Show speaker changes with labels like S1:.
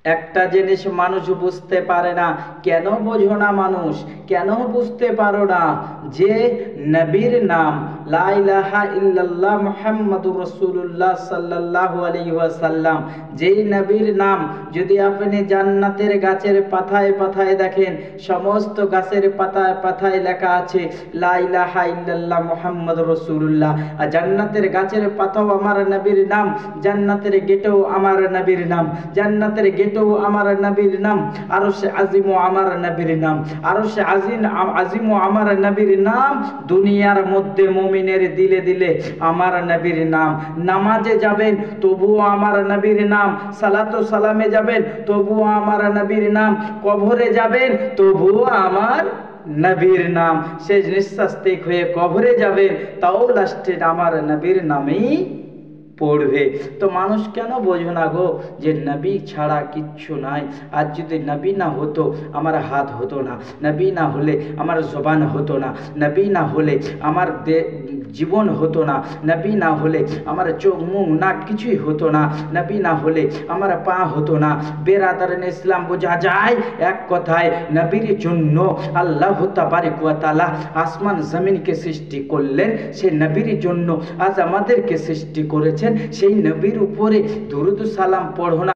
S1: একটা জিনিস মানুষ বুঝতে পারে না। কেন বোঝো না মানুষ? কেন বুঝতে পারো না যে নবীর নাম লা ইলাহা ইল্লাল্লাহ মুহাম্মাদুর রাসূলুল্লাহ সাল্লাল্লাহু আলাইহি ওয়াসাল্লাম, যেই নবীর নাম যদি আপনি জান্নাতের গাছের পাতায় পাতায় দেখেন, সমস্ত গাছের পাতায় পাতায় লেখা আছে লা ইলাহা ইল্লাল্লাহ মুহাম্মাদুর রাসূলুল্লাহ। আর জান্নাতের গাছের পাতাও আমার নবীর নাম, জান্নাতের গেটেও আমার নবীর নাম, জান্নাতের গেটেও আমার নবীর নাম, আরশে আজিমও আমার নবীর নাম, আরশে আজিমও আমার নবীর নাম। দুনিয়ার মধ্যে মুমিনের দিলে দিলে আমার নবীর নাম। নামাজে যাবেন তবুও আমার নবীর নাম, সালাতু সালামে যাবেন তবুও আমার নবীর নাম, কবরে যাবেন তবুও আমার নবীর নাম। শেষ নিঃশ্বাস ত্যাগ হয়ে কবরে যাবেন তাও লাস্টে আমার নবীর নামেই পড়বে। তো মানুষ কেন বোঝো না গো যে নবী ছাড়া কিচ্ছু নাই। আর যদি নবী না হতো আমার হাত হতো না, নবী না হলে আমার জবান হতো না, নবী না হলে আমার জীবন হতো না, নবী না হলে আমার চোখ মুখ নাক কিছুই হতো না, নবী না হলে আমার পা হতো না। বেরাদারান ইসলাম, বোঝা যায় এক কথায় নবীর জন্য আল্লাহ তাবারক ওয়া তাআলা আসমান জমিনকে সৃষ্টি করলেন, সেই নবীর জন্য আজ আমাদেরকে সৃষ্টি করেছেন। সেই নবীর উপরে দুরূদ সালাম পড়ো না।